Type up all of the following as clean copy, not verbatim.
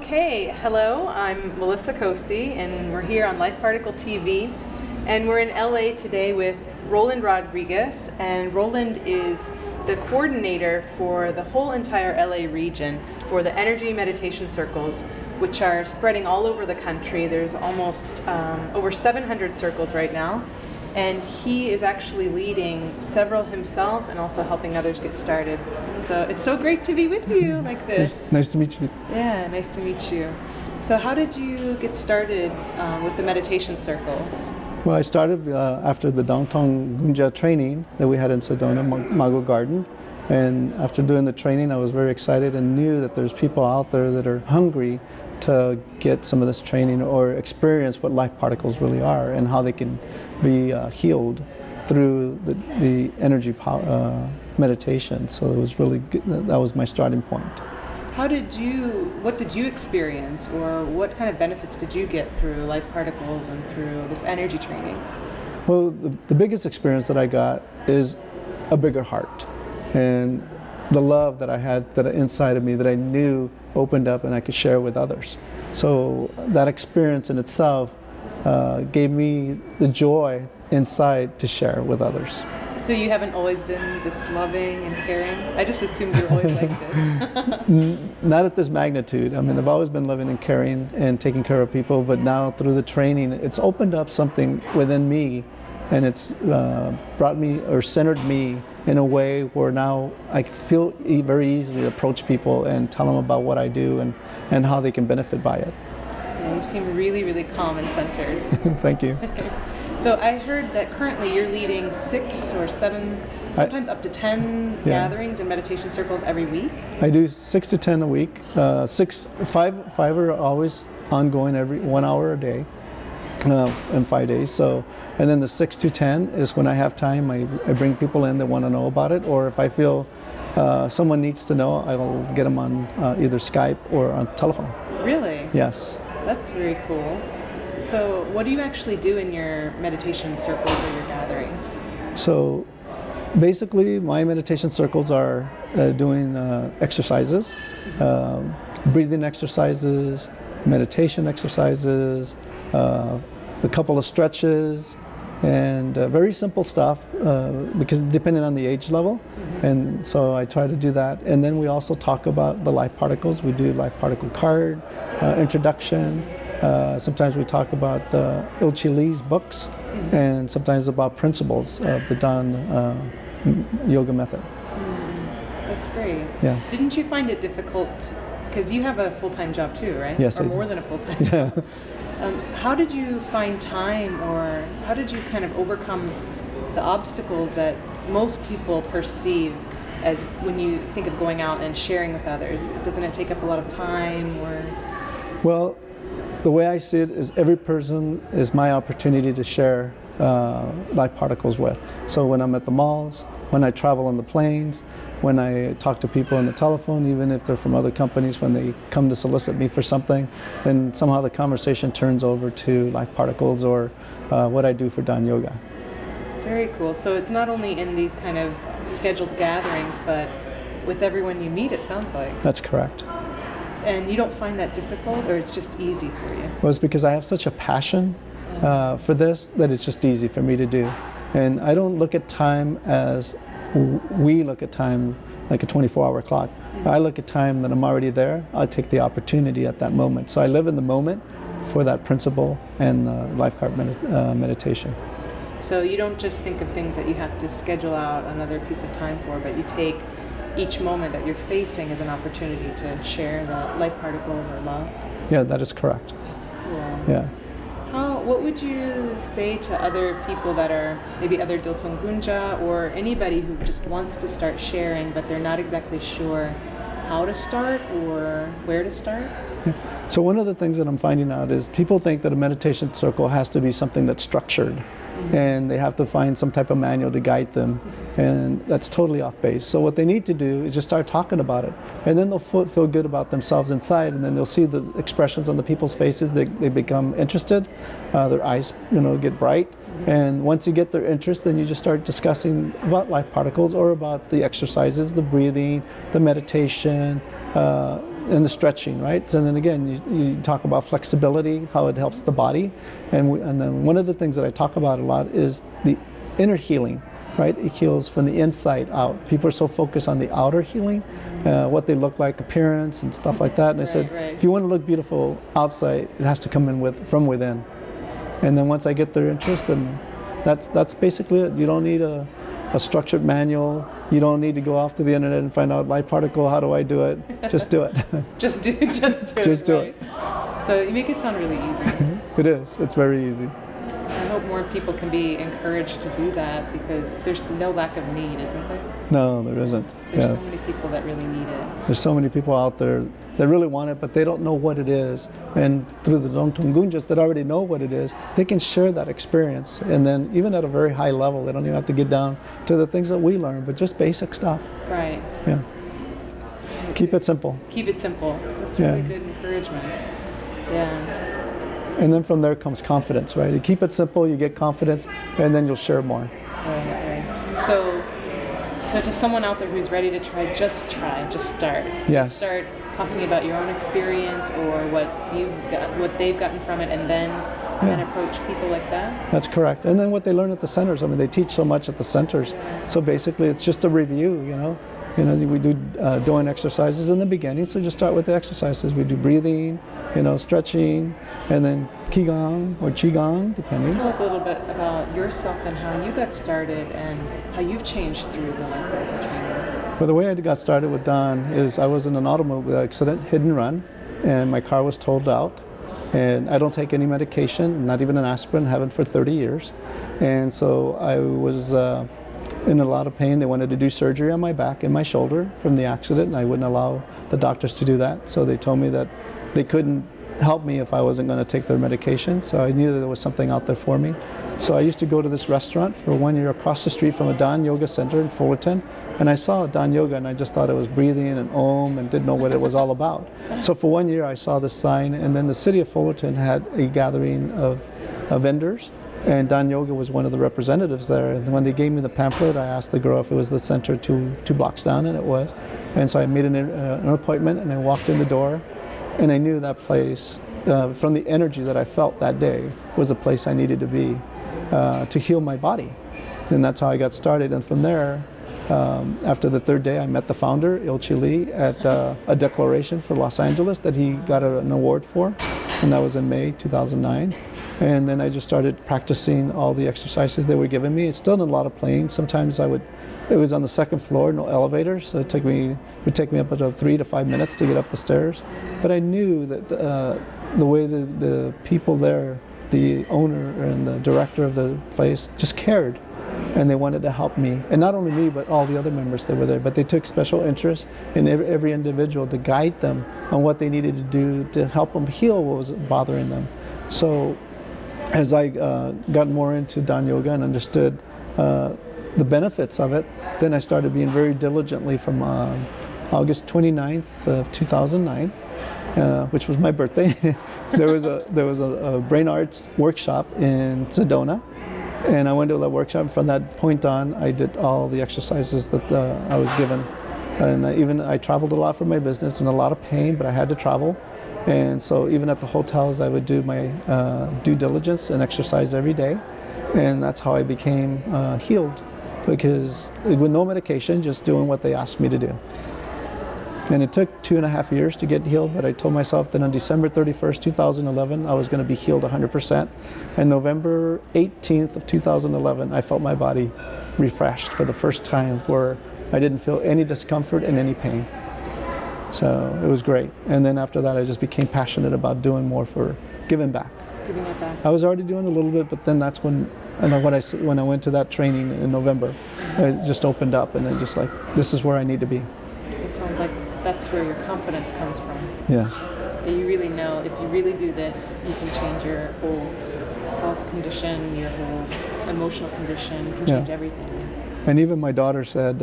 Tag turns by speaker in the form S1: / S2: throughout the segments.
S1: Okay, hello, I'm Melissa Koci and we're here on LifeParticle TV, and we're in LA today with Roland Rodriguez, and Roland is the coordinator for the whole entire LA region for the energy meditation circles, which are spreading all over the country. There's almost over 700 circles right now, and he is actually leading several himself and also helping others get started. So it's so great to be with you like this.
S2: Nice to meet you.
S1: Yeah, nice to meet you. So how did you get started with the meditation circles?
S2: Well, I started after the Dotong-Goonja training that we had in Sedona, Mago Garden. And after doing the training, I was very excited and knew that there's people out there that are hungry to get some of this training or experience what life particles really are and how they can be healed through the energy power, meditation. So it was really good. That was my starting point.
S1: What did you experience, or what kind of benefits did you get through life particles and through this energy training?
S2: Well, the biggest experience that I got is a bigger heart, and the love that I had that inside of me that I knew opened up and I could share with others. So that experience in itself gave me the joy inside to share with others.
S1: So you haven't always been this loving and caring? I just assumed you were always like this.
S2: Not at this magnitude. I mean, I've always been loving and caring and taking care of people, but now through the training, it's opened up something within me, and it's brought me or centered me in a way where now I feel very easily to approach people and tell them about what I do and how they can benefit by it.
S1: Yeah, you seem really, really calm and centered.
S2: Thank you.
S1: So I heard that currently you're leading 6 or 7, sometimes up to 10 gatherings and meditation circles every week? I do
S2: 6 to 10 a week. 5 are always ongoing, every 1 hour a day. In 5 days. So, and then the 6 to 10 is when I have time. I bring people in that want to know about it, or if I feel someone needs to know, I will get them on either Skype or on telephone.
S1: Really?
S2: Yes.
S1: That's very cool. So what do you actually do in your meditation circles or your gatherings?
S2: So basically my meditation circles are doing exercises, breathing exercises, meditation exercises, a couple of stretches, and very simple stuff because depending on the age level. And so I try to do that. And then we also talk about the life particles. We do life particle card, introduction. Sometimes we talk about Ilchi Lee's books, and sometimes about principles of the Dahn Yoga method.
S1: That's great.
S2: Yeah.
S1: Didn't you find it difficult, because you have a full-time job too, right?
S2: Yes,
S1: or more than a full-time job. How did you find time, or how did you kind of overcome the obstacles that most people perceive as when you think of going out and sharing with others? Doesn't it take up a lot of time, or?
S2: Well, the way I see it is every person is my opportunity to share life particles with. So when I'm at the malls, when I travel on the planes, when I talk to people on the telephone, even if they're from other companies, when they come to solicit me for something, then somehow the conversation turns over to life particles or what I do for Dahn Yoga.
S1: Very cool. So it's not only in these kind of scheduled gatherings, but with everyone you meet, it sounds like.
S2: That's correct.
S1: And you don't find that difficult, or it's just easy for you?
S2: Well, it's because I have such a passion for this that it's just easy for me to do. And I don't look at time as we look at time like a 24-hour clock. I look at time that I'm already there. I take the opportunity at that moment. So I live in the moment for that principle and life card meditation.
S1: So you don't just think of things that you have to schedule out another piece of time for, but you take each moment that you're facing as an opportunity to share the life particles or love?
S2: Yeah, that is correct.
S1: That's cool.
S2: Yeah.
S1: What would you say to other people that are maybe other Dotong-Goonja, or anybody who just wants to start sharing but they're not exactly sure how to start or where to start?
S2: Yeah. So one of the things that I'm finding out is people think that a meditation circle has to be something that's structured. And they have to find some type of manual to guide them, and that's totally off base. So what they need to do is just start talking about it, and then they'll feel good about themselves inside, and then they'll see the expressions on the people's faces. They become interested, their eyes get bright, and once you get their interest, then you just start discussing about life particles or about the exercises, the breathing, the meditation, and the stretching, right? And then again, you talk about flexibility, how it helps the body. And then one of the things that I talk about a lot is the inner healing, right? It heals from the inside out. People are so focused on the outer healing, what they look like, appearance and stuff like that. And I said, if you want to look beautiful outside, it has to come in from within. And then once I get their interest, then that's basically it. You don't need a structured manual. You don't need to go off to the internet and find out LifeParticle, how do I do it? Just do it.
S1: just do it. So you make it sound really easy.
S2: It is. It's very easy.
S1: I hope more people can be encouraged to do that, because there's no lack of need, isn't there?
S2: No, there isn't.
S1: There's so many people that really need it.
S2: There's so many people out there that really want it, but they don't know what it is. And through the Dotong-Goonjas that already know what it is, they can share that experience. And then even at a very high level, they don't even have to get down to the things that we learn, but just basic stuff.
S1: Right.
S2: Yeah. Keep it simple.
S1: Keep it simple. That's really good encouragement. Yeah.
S2: And then from there comes confidence, right? You keep it simple, you get confidence, and then you'll share more.
S1: Right. So to someone out there who's ready to try, just start.
S2: Yes.
S1: Just start talking about your own experience or what they've gotten from it, and then approach people like that.
S2: That's correct. And then what they learn at the centers. I mean, they teach so much at the centers. So basically, it's just a review. We do doing exercises in the beginning, so just start with the exercises. We do breathing, stretching, and then Qigong or Qigong, depending.
S1: Tell us a little bit about yourself and how you got started and how you've changed through the LifeParticle training.
S2: Well, the way I got started with Dahn is I was in an automobile accident, hit and run, and my car was totaled out. And I don't take any medication, not even an aspirin, haven't for 30 years. And so I was in a lot of pain. They wanted to do surgery on my back and my shoulder from the accident, and I wouldn't allow the doctors to do that. So they told me that they couldn't help me if I wasn't going to take their medication. So I knew that there was something out there for me. So I used to go to this restaurant for 1 year across the street from a Dahn Yoga center in Fullerton, and I saw Dahn Yoga, and I just thought it was breathing and Om and didn't know what it was all about. So for 1 year I saw this sign, and then the city of Fullerton had a gathering of vendors, and Dahn Yoga was one of the representatives there. And when they gave me the pamphlet, I asked the girl if it was the center two blocks down, and it was. And so I made an appointment, and I walked in the door, and I knew that place, from the energy that I felt that day, was a place I needed to be to heal my body. And that's how I got started. And from there, after the third day, I met the founder, Ilchi Lee, at a declaration for Los Angeles that he got an award for, and that was in May 2009. And then I just started practicing all the exercises they were giving me. It's still a lot of playing. Sometimes it was on the second floor, no elevator, so it would take me up to 3 to 5 minutes to get up the stairs. But I knew that the way the people there, the owner and the director of the place, just cared, and they wanted to help me. And not only me, but all the other members that were there. But they took special interest in every individual to guide them on what they needed to do to help them heal what was bothering them. So as I got more into Dahn Yoga and understood the benefits of it, then I started being very diligently from August 29th of 2009, which was my birthday. there was a brain arts workshop in Sedona, and I went to that workshop. From that point on, I did all the exercises that I was given, and I traveled a lot for my business, in a lot of pain, but I had to travel. And so even at the hotels, I would do my due diligence and exercise every day, and that's how I became healed, because with no medication, just doing what they asked me to do. And it took 2.5 years to get healed, but I told myself that on December 31st, 2011, I was going to be healed 100%. And November 18th of 2011, I felt my body refreshed for the first time, where I didn't feel any discomfort and any pain. So it was great. And then after that, I just became passionate about doing more for giving back.
S1: Giving it back.
S2: I was already doing a little bit, but then that's when I went to that training in November, it just opened up, and I just like, this is where I need to be.
S1: It sounds like that's where your confidence comes from.
S2: Yes.
S1: That you really know if you really do this, you can change your whole health condition, your whole emotional condition, you can change everything.
S2: And even my daughter said,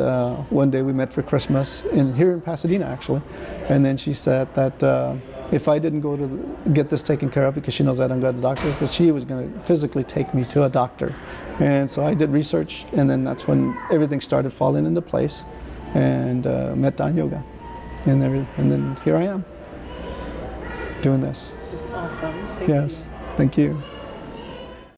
S2: one day we met for Christmas, here in Pasadena actually, and then she said that if I didn't go to get this taken care of, because she knows I don't go to doctors, that she was going to physically take me to a doctor. And so I did research, and then that's when everything started falling into place, and met Dahn Yoga. and then here I am doing this.
S1: It's awesome.
S2: Yes, thank you.